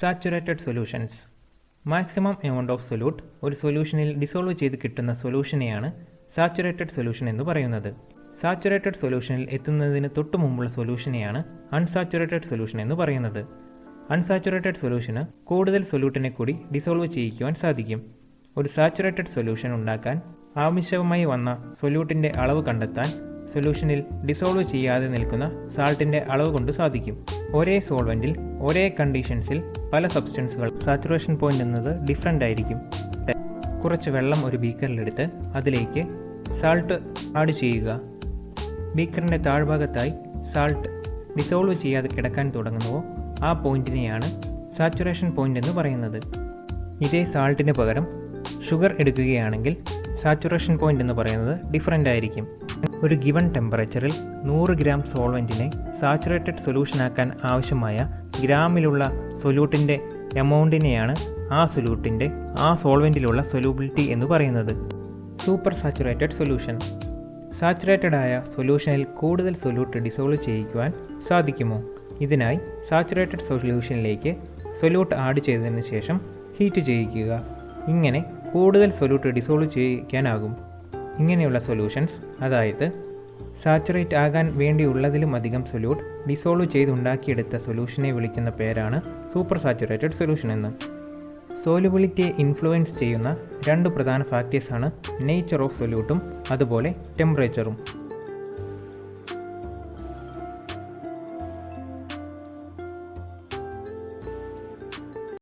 Saturated solutions. Maximum amount of solute ഒരു സൊല്യൂഷനിൽ dissolve ചെയ്ത് കിട്ടുന്ന സൊല്യൂഷനെയാണ് സാച്ചുറേറ്റഡ് സൊല്യൂഷൻ എന്ന് പറയുന്നത്. സാച്ചുറേറ്റഡ് സൊല്യൂഷനിൽ എത്തുന്നതിന് തൊട്ടു മുമ്പുള്ള സൊല്യൂഷനെയാണ് അൺസാച്ചുറേറ്റഡ് സൊല്യൂഷൻ എന്ന് പറയുന്നത്. അൺസാച്ചുറേറ്റഡ് സൊല്യൂഷന് കൂടുതൽ സൊല്യൂട്ടിനെ കൂടി ഡിസോൾവ് ചെയ്യിക്കുവാൻ സാധിക്കും. ഒരു സാച്ചുറേറ്റഡ് സൊല്യൂഷൻ ഉണ്ടാക്കാൻ ആവശ്യമായി വന്ന സൊല്യൂട്ടിൻ്റെ അളവ് കണ്ടെത്താൻ സൊല്യൂഷനിൽ ഡിസോൾവ് ചെയ്യാതെ നിൽക്കുന്ന സാൾട്ടിൻ്റെ അളവ് കൊണ്ട് സാധിക്കും. ഒരേ സോൾവെൻറ്റിൽ ഒരേ കണ്ടീഷൻസിൽ പല സബ്സ്റ്റൻസുകൾ സാച്ചുറേഷൻ പോയിന്റ് എന്നത് ഡിഫറൻ്റ് ആയിരിക്കും. കുറച്ച് വെള്ളം ഒരു ബീക്കറിലെടുത്ത് അതിലേക്ക് സാൾട്ട് ആഡ് ചെയ്യുക. ബീക്കറിൻ്റെ താഴ്ഭാഗത്തായി സാൾട്ട് ഡിസോൾവ് ചെയ്യാതെ കിടക്കാൻ തുടങ്ങുന്നുവോ ആ പോയിന്റിനെയാണ് സാച്ചുറേഷൻ പോയിന്റ് എന്ന് പറയുന്നത്. ഇതേ സാൾട്ടിന് പകരം ഷുഗർ എടുക്കുകയാണെങ്കിൽ സാച്ചുറേഷൻ പോയിന്റ് എന്ന് പറയുന്നത് ഡിഫറൻ്റ് ആയിരിക്കും. ഒരു ഗിവൺ ടെമ്പറേച്ചറിൽ 100 ഗ്രാം സോൾവെൻറ്റിനെ സാച്ചുറേറ്റഡ് സൊല്യൂഷനാക്കാൻ ആവശ്യമായ ഗ്രാമിലുള്ള സൊല്യൂട്ടിൻ്റെ എമൗണ്ടിനെയാണ് ആ സൊല്യൂട്ടിൻ്റെ ആ സോൾവെൻറ്റിലുള്ള സൊല്യൂബിലിറ്റി എന്ന് പറയുന്നത്. Super saturated solution. സാച്ചുറേറ്റഡ് ആയ സൊല്യൂഷനിൽ കൂടുതൽ സൊല്യൂട്ട് ഡിസോൾവ് ചെയ്യിക്കുവാൻ സാധിക്കുമോ? ഇതിനായി സാച്ചുറേറ്റഡ് സൊല്യൂഷനിലേക്ക് സൊല്യൂട്ട് ആഡ് ചെയ്തതിന് ശേഷം ഹീറ്റ് ചെയ്യിക്കുക. ഇങ്ങനെ കൂടുതൽ സൊല്യൂട്ട് ഡിസോൾവ് ചെയ്യിക്കാനാകും. ഇങ്ങനെയുള്ള സൊല്യൂഷൻസ്, അതായത് സാച്ചുറേറ്റ് ആകാൻ വേണ്ടിയുള്ളതിലും അധികം സൊല്യൂട്ട് ഡിസോൾവ് ചെയ്തുണ്ടാക്കിയെടുത്ത സൊല്യൂഷനെ വിളിക്കുന്ന പേരാണ് സൂപ്പർ സാച്ചുറേറ്റഡ് സൊല്യൂഷൻ എന്ന്. സോലുബിലിറ്റിയെ ഇൻഫ്ലുവൻസ് ചെയ്യുന്ന രണ്ട് പ്രധാന ഫാക്ടേഴ്സാണ് നേച്ചർ ഓഫ് സൊല്യൂട്ടും അതുപോലെ ടെമ്പറേച്ചറും.